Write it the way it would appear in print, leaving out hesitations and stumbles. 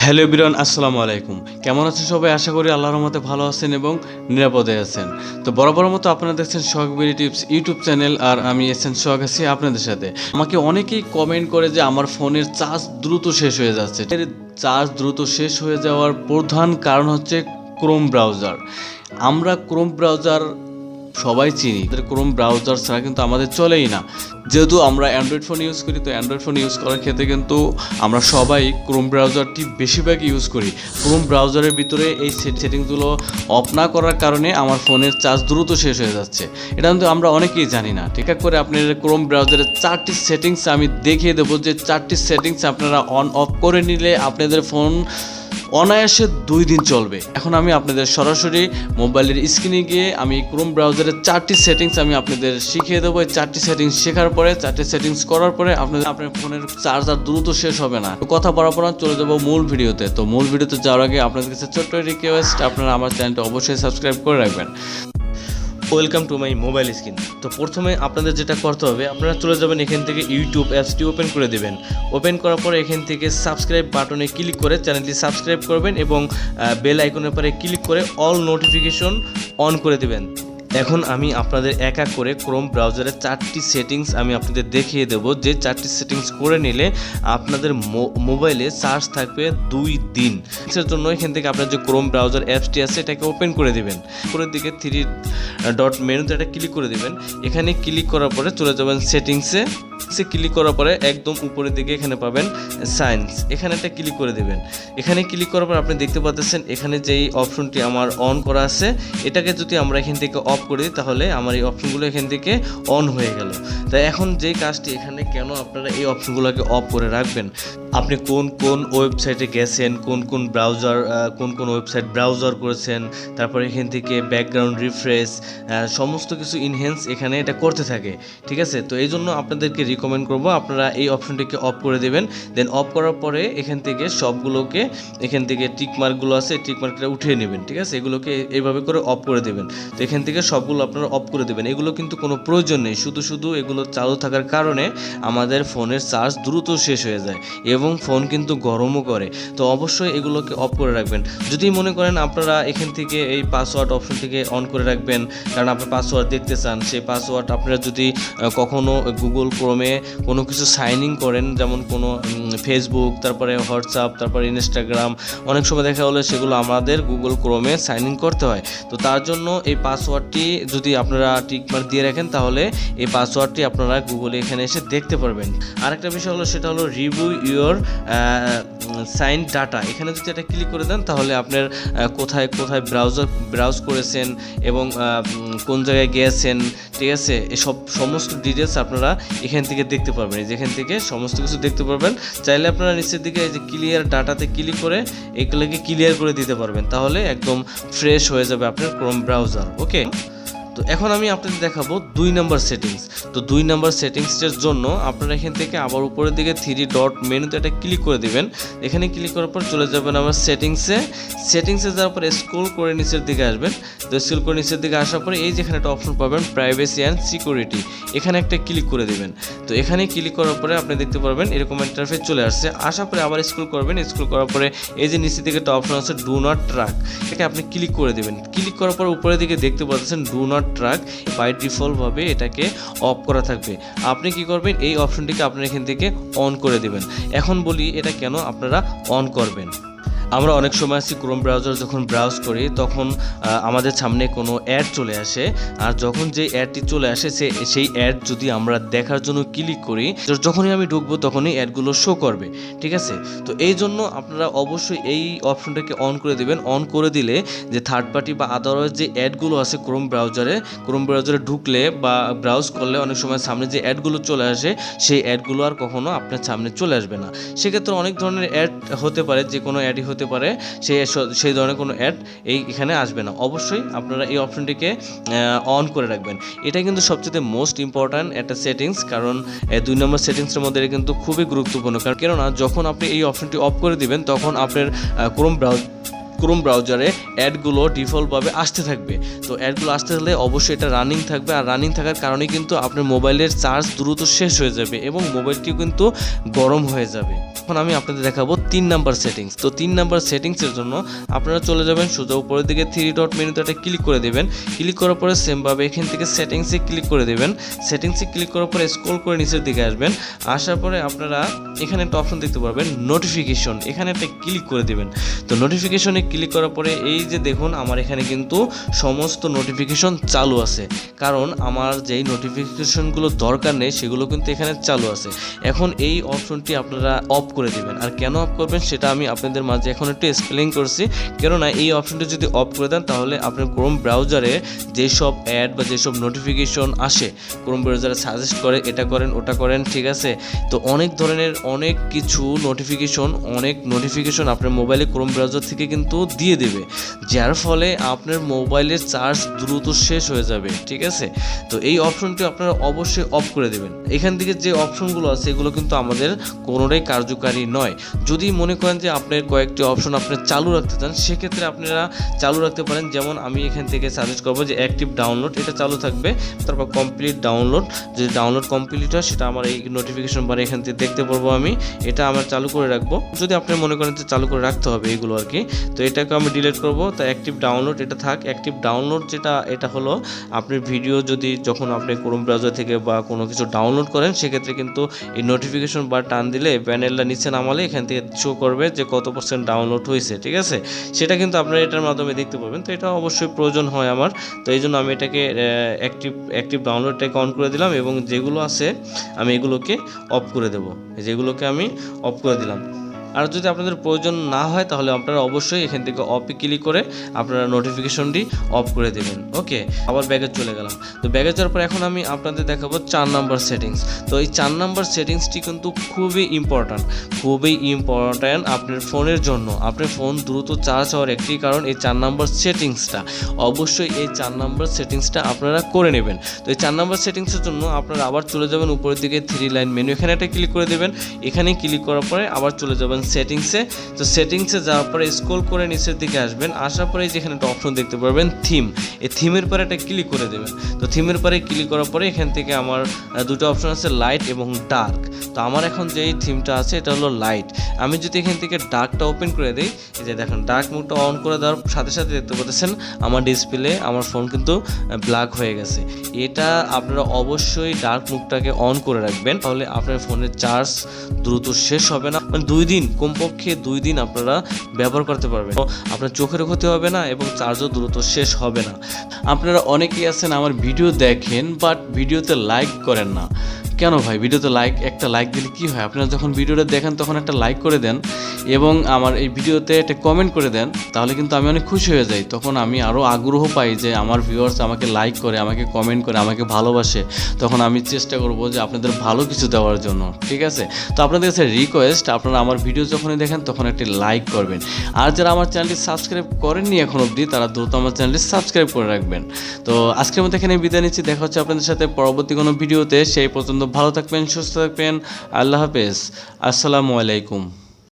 Hello everyone, আসসালামু আলাইকুম। কেমন আছেন সবাই? আশা করি আল্লাহর রহমতে ভালো আছেন এবং নিরাপদে আছেন। তো বরাবর মতো আপনারা দেখছেন সোহাগ বিডি টিপস ইউটিউব চ্যানেল, আর আমি এসেন সোহাগ আছি আপনাদের সাথে। আমাকে অনেকেই কমেন্ট করে যে আমার ফোনের চার্জ দ্রুত শেষ হয়ে যাচ্ছে। এর চার্জ দ্রুত শেষ হয়ে যাওয়ার প্রধান কারণ হচ্ছে ক্রোম ব্রাউজার। আমরা ক্রোম ব্রাউজার সবাই চিনি, ক্রোম ব্রাউজার ছাড়া কিন্তু আমাদের চলেই না। যেহেতু আমরা অ্যান্ড্রয়েড ফোন ইউজ করি, তো অ্যান্ড্রয়েড ফোন ইউজ করার ক্ষেত্রে কিন্তু আমরা সবাই ক্রোম ব্রাউজারটি বেশিরভাগ ইউজ করি। ক্রোম ব্রাউজারের ভিতরে এই সেটিংসগুলো অফ না করার কারণে আমার ফোনের চার্জ দ্রুত শেষ হয়ে যাচ্ছে। এটা কিন্তু আমরা অনেকেই জানি না। ঠিক করে আপনার ক্রোম ব্রাউজারের 4টি সেটিংস আমি দেখিয়ে দেবো, যে 4টি সেটিংস আপনারা অন অফ করে নিলে আপনাদের ফোন অনায়াসে 2 দিন চলবে। এখন আমি আপনাদের সরাসরি মোবাইলের স্ক্রিনে গিয়ে আমি ক্রোম ব্রাউজারের 4টি সেটিংস আমি আপনাদের শিখিয়ে দেবো। এই 4টি সেটিংস শেখার পরে, 4টি সেটিংস করার পরে আপনার ফোনের চার্জ আর দ্রুত শেষ হবে না। কথা বরাবর চলে যাবো মূল ভিডিওতে। তো মূল ভিডিওতে যাওয়ার আগে আপনাদের কাছে ছোট্ট রিকোয়েস্ট, আপনারা আমার চ্যানেলটা অবশ্যই সাবস্ক্রাইব করে রাখবেন। Welcome to my mobile screen. তো প্রথমে আপনাদের যেটা করতে হবে, আপনারা চলে যাবেন এখান থেকে ইউটিউব অ্যাপসটি ওপেন করে দেবেন। ওপেন করার পরে এখান থেকে সাবস্ক্রাইব বাটনে ক্লিক করে চ্যানেলটি সাবস্ক্রাইব করবেন এবং বেল আইকনের পরে ক্লিক করে অল নোটিফিকেশন অন করে দেবেন। এখন আমি আপনাদের এক এক করে ক্রোম ব্রাউজারের 4টি সেটিংস আমি আপনাদের দেখিয়ে দেবো, যে 4টি সেটিংস করে নিলে আপনাদের মোবাইলে চার্জ থাকবে 2 দিন। এর জন্য এখান থেকে আপনার যে ক্রোম ব্রাউজার অ্যাপসটি আছে এটাকে ওপেন করে দেবেন। উপরের দিকে 3 ডট মেনুতে এটা ক্লিক করে দেবেন। এখানে ক্লিক করার পরে চলে যাবেন সেটিংসে। ক্লিক করার পরে একদম উপরের দিকে এখানে পাবেন সায়েন্স, এখানে একটা ক্লিক করে দেবেন। এখানে ক্লিক করার পর আপনি দেখতে পাচ্ছেন এখানে যেই অপশনটি আমার অন করা আছে, এটাকে যদি আমরা এখান থেকে অফ করে দিই তাহলে আমার এই অপশনগুলো এখান থেকে অন হয়ে গেল। তাই এখন যেই কাজটি, এখানে কেন আপনারা এই অপশনগুলোকে অফ করে রাখবেন, আপনি কোন কোন ওয়েবসাইটে গেছেন, কোন কোন ওয়েবসাইট ব্রাউজার করেছেন, তারপরে এখান থেকে ব্যাকগ্রাউন্ড রিফ্রেশ সমস্ত কিছু ইনহ্যান্স এখানে এটা করতে থাকে। ঠিক আছে, তো এই জন্য আপনাদেরকে রিকমেন্ড করব আপনারা এই অপশনটিকে অফ করে দেবেন। দেন অফ করার পরে এখান থেকে সবগুলোকে, এখান থেকে টিকমার্কগুলো আছে টিকমার্কটা উঠিয়ে নেবেন। ঠিক আছে, এগুলোকে এইভাবে করে অফ করে দেবেন। তো এখান থেকে সবগুলো আপনারা অফ করে দেবেন। এগুলো কিন্তু কোনো প্রয়োজন নেই, শুধু এগুলো চালু থাকার কারণে আমাদের ফোনের চার্জ দ্রুত শেষ হয়ে যায় এবং ফোন কিন্তু গরমও করে। তো অবশ্যই এগুলোকে অফ করে রাখবেন। যদি মনে করেন আপনারা এখান থেকে এই পাসওয়ার্ড অপশন থেকে অন করে রাখবেন, কারণ আপনি পাসওয়ার্ড দেখতে চান, সেই পাসওয়ার্ড আপনারা যদি কখনো গুগল ক্রোমে কোনো কিছু সাইন ইন করেন, যেমন কোনো ফেসবুক, তারপরে হোয়াটসঅ্যাপ, তারপরে ইনস্টাগ্রাম, অনেক সময় দেখা হলে সেগুলো আমাদের গুগল ক্রোমে সাইন ইন করতে হয়। তো তার জন্য এই পাসওয়ার্ডটি যদি আপনারা টিকমার্ক দিয়ে রাখেন, তাহলে এই পাসওয়ার্ডটি আপনারা গুগলে এখানে এসে দেখতে পারবেন। আরেকটা বিষয় হলো, সেটা হলো রিভিউ ইউর সাইন ডাটা। এখানে যদি এটা ক্লিক করে দেন তাহলে আপনার কোথায় কোথায় ব্রাউজ করেছেন এবং কোন জায়গায় গিয়েছেন, ঠিক আছে, এসব সমস্ত ডিটেলস আপনারা এখান থেকে দেখতে পারবেন। যেখান থেকে সমস্ত কিছু দেখতে পারবেন। চাইলে আপনারা নিচের দিকে এই যে ক্লিয়ার ডাটাতে ক্লিক করে এগুলোকে ক্লিয়ার করে দিতে পারবেন, তাহলে একদম ফ্রেশ হয়ে যাবে আপনার ক্রোম ব্রাউজার। ওকে, তো এখন আমি আপনাদের দেখাবো 2 নম্বর সেটিংস। তো 2 নম্বর সেটিংসের জন্য আপনারা এখান থেকে আবার উপরের দিকে 3 ডট মেনুতে এটা ক্লিক করে দিবেন। এখানে ক্লিক করার পর চলে যাবেন আমার সেটিংসে যাওয়ার পর স্ক্রল করে নিচের দিকে আসবেন। তো স্ক্রল করে নিচের দিকে আসার পরে এই যেখানে একটা অপশন পাবেন প্রাইভেসি অ্যান্ড সিকিউরিটি, এখানে একটা ক্লিক করে দিবেন। তো এখানে ক্লিক করার পরে আপনি দেখতে পারবেন এরকম ইন্টারফেস চলে আসছে। আসার পরে আবার স্ক্রল করবেন। স্ক্রল করার পরে এই যে নিচের দিকে একটা অপশন আছে ডু নট ট্র্যাক, এটাকে আপনি ক্লিক করে দেবেন। ক্লিক করার পর উপরের দিকে দেখতে পাচ্ছেন do not track, by default ভাবে এটাকে অফ করা থাকবে। আপনি কি করবেন, এই অপশনটিকে আপনারা এখান থেকে অন করে দেবেন। এখন বলি এটা কেন আপনারা অন করবেন। আমরা অনেক সময় আছি ক্রোম ব্রাউজার যখন ব্রাউজ করি তখন আমাদের সামনে কোনো অ্যাড চলে আসে, আর যখন যে অ্যাডটি চলে আসে সেই অ্যাড যদি আমরা দেখার জন্য ক্লিক করি, যখনই আমি ঢুকবো তখনই অ্যাডগুলো শো করবে। ঠিক আছে, তো এই জন্য আপনারা অবশ্যই এই অপশনটাকে অন করে দেবেন। অন করে দিলে যে থার্ড পার্টি বা আদারওয়াইজ যে অ্যাডগুলো আছে ক্রোম ব্রাউজারে ঢুকলে বা ব্রাউজ করলে অনেক সময় সামনে যে অ্যাডগুলো চলে আসে, সেই অ্যাডগুলো আর কখনো আপনার সামনে চলে আসবে না। সেক্ষেত্রে অনেক ধরনের অ্যাড হতে পারে, যে কোনো অ্যাডই হতে পারে, সেই ধরনের কোনো অ্যাড এখানে আসবে না। অবশ্যই আপনারা এই অপশনটিকে অন করে রাখবেন। এটা কিন্তু সবচেয়ে মোস্ট ইম্পর্ট্যান্ট একটা সেটিংস, কারণ 2 নম্বর সেটিংসের মধ্যে এটা কিন্তু খুবই গুরুত্বপূর্ণ। কেননা যখন আপনি এই অপশনটি অফ করে দিবেন তখন আপনার ক্রোম ব্রাউজারে অ্যাডগুলো ডিফল্টভাবে আসতে থাকবে। তো অ্যাডগুলো আসতে হলে অবশ্যই এটা রানিং থাকবে, আর রানিং থাকার কারণে কিন্তু আপনার মোবাইলের চার্জ দ্রুত শেষ হয়ে যাবে এবং মোবাইলটিও কিন্তু গরম হয়ে যাবে। এখন আমি আপনাদের দেখাবো 3 নাম্বার সেটিংস। তো 3 নাম্বার সেটিংসের জন্য আপনারা চলে যাবেন সোজা উপরের দিকে 3 ডট মেনুতে একটা ক্লিক করে দেবেন। ক্লিক করার পরে সেমভাবে এখান থেকে সেটিংসে ক্লিক করে দেবেন। সেটিংসে ক্লিক করার পরে স্ক্রল করে নিচের দিকে আসবেন। আসার পরে আপনারা এখানে একটা অপশন দেখতে পারবেন নোটিফিকেশন, এখানে একটা ক্লিক করে দেবেন। তো নোটিফিকেশনে ক্লিক করার পরে এই যে দেখুন আমার এখানে কিন্তু সমস্ত নোটিফিকেশন চালু আছে, কারণ আমার যেই নোটিফিকেশনগুলো দরকার নেই সেগুলো কিন্তু এখানে চালু আছে। এখন এই অপশনটি আপনারা অফ করে দেবেন। আর কেন অফ করবেন সেটা আমি আপনাদের মাঝে এখন একটু এক্সপ্লেইন করছি। কেননা এই অপশনটি যদি অফ করে দেন তাহলে আপনার ক্রোম ব্রাউজারে যেসব অ্যাড বা যেসব নোটিফিকেশন আসে, ক্রোম ব্রাউজারে সাজেস্ট করে এটা করেন ওটা করেন, ঠিক আছে, তো অনেক ধরনের অনেক কিছু নোটিফিকেশন আপনার মোবাইলে ক্রোম ব্রাউজার থেকে কিন্তু দিয়ে দেবে, যার ফলে আপনার মোবাইলের চার্জ দ্রুত শেষ হয়ে যাবে, ঠিক আছে। তো এই অপশনটি আপনারা অবশ্যই অফ করে দেবেন। এখান থেকে যে অপশনগুলো আছে এগুলো কিন্তু আমাদের কোনোটাই কার্যকারী নয়। যদি মনে করেন যে আপনার কয়েকটি অপশন আপনি চালু রাখতে চান, সেক্ষেত্রে আপনারা চালু রাখতে পারেন। যেমন আমি এখান থেকে সাজেস্ট করবো যে অ্যাক্টিভ ডাউনলোড, এটা চালু থাকবে। তারপর কমপ্লিট ডাউনলোড, যদি ডাউনলোড কমপ্লিট হয় সেটা আমার এই নোটিফিকেশন বারে এখান থেকে দেখতে পারবো আমি, এটা আমার চালু করে রাখবো। যদি আপনি মনে করেন যে চালু করে রাখতে হবে এইগুলো আর কি, তো এটাকে আমি ডিলিট করবো। তো অ্যাক্টিভ ডাউনলোড এটা থাক। অ্যাক্টিভ ডাউনলোড যেটা, এটা হলো আপনার ভিডিও যদি যখন আপনি ক্রোম ব্রাউজার থেকে বা কোনো কিছু ডাউনলোড করেন, সেক্ষেত্রে কিন্তু এই নোটিফিকেশন বার টান দিলে প্যানেলটা নিচে নামালে এখান থেকে শো করবে যে কত % ডাউনলোড হয়েছে, ঠিক আছে। সেটা কিন্তু আপনারা এটার মাধ্যমে দেখতে পাবেন। তো এটা অবশ্যই প্রয়োজন হয় আমার, তো এই জন্য আমি এটাকে অ্যাক্টিভ ডাউনলোডটাকে অন করে দিলাম এবং যেগুলো আছে আমি এগুলোকে অফ করে দেবো। যেগুলোকে আমি অফ করে দিলাম। আর যদি আপনাদের প্রয়োজন না হয় তাহলে আপনারা অবশ্যই এখান থেকে অফে ক্লিক করে আপনারা নোটিফিকেশনটি অফ করে দেবেন। ওকে, আবার ব্যাগে চলে গেলাম। তো ব্যাগে যাওয়ার পর এখন আমি আপনাদের দেখাবো 4 নাম্বার সেটিংস। তো এই 4 নাম্বার সেটিংসটি কিন্তু খুবই ইম্পর্ট্যান্ট আপনার ফোনের জন্য। আপনার ফোন দ্রুত চার্জ হওয়ার একটি কারণ এই 4 নাম্বার সেটিংসটা। অবশ্যই এই 4 নাম্বার সেটিংসটা আপনারা করে নেবেন। তো এই 4 নাম্বার সেটিংসের জন্য আপনারা আবার চলে যাবেন উপরের দিকে 3 লাইন মেনু, এখানে একটা ক্লিক করে দেবেন। এখানে ক্লিক করার পরে আবার চলে যাবেন সেটিংসে। তো সেটিংসে যাওয়ার পরে স্ক্রল করে নিচের দিকে আসবেন। আসার পরে যেখানে একটা অপশন দেখতে পারবেন থিম, এই থিমের পরে একটা ক্লিক করে দেবেন। তো থিমের পরে ক্লিক করার পরে এখান থেকে আমার দুটো অপশন আছে, লাইট এবং ডার্ক। তো আমার এখন যেই থিমটা আছে এটা হলো লাইট। আমি যদি এখান থেকে ডার্কটা ওপেন করে দিই, এই যে দেখেন ডার্ক মোডটা অন করে দেওয়ার সাথে সাথে দেখতে পাচ্ছেন আমার ডিসপ্লে আমার ফোন কিন্তু ব্ল্যাক হয়ে গেছে। এটা আপনারা অবশ্যই ডার্ক মোডটাকে অন করে রাখবেন, তাহলে আপনার ফোনের চার্জ দ্রুত শেষ হবে না। মানে 2 দিন, কমপক্ষে 2 দিন আপনারা ব্যবহার করতে পারবেন। আপনার চোখের ক্ষতি হবে না এবং চার্জও দ্রুত শেষ হবে না। আপনারা অনেকেই আছেন আমার ভিডিও দেখেন বাট ভিডিওতে লাইক করেন না। কেন ভাই? ভিডিওতে একটা লাইক দিলে কি হয়? আপনারা যখন ভিডিওটা দেখেন তখন একটা লাইক করে দেন এবং আমার এই ভিডিওতে একটা কমেন্ট করে দেন, তাহলে কিন্তু আমি অনেক খুশি হয়ে যাই। তখন আমি আরও আগ্রহ পাই যে আমার ভিউয়ার্স আমাকে লাইক করে, আমাকে কমেন্ট করে, আমাকে ভালোবাসে। তখন আমি চেষ্টা করব যে আপনাদের ভালো কিছু দেওয়ার জন্য, ঠিক আছে। তো আপনাদের কাছে রিকোয়েস্ট, আপনারা আমার ভিডিও যখনই দেখেন তখন একটি লাইক করবেন। আর যারা আমার চ্যানেলটি সাবস্ক্রাইব করেননি এখন অবধি, তারা দ্রুত আমার চ্যানেলটি সাবস্ক্রাইব করে রাখবেন। তো আজকের মতো এখানে বিদায় নিচ্ছি। দেখা হচ্ছে আপনাদের সাথে পরবর্তী কোনো ভিডিওতে। সেই পর্যন্ত ভালো থাকবেন, সুস্থ থাকবেন। আল্লাহ হাফেজ, আসসালামু আলাইকুম।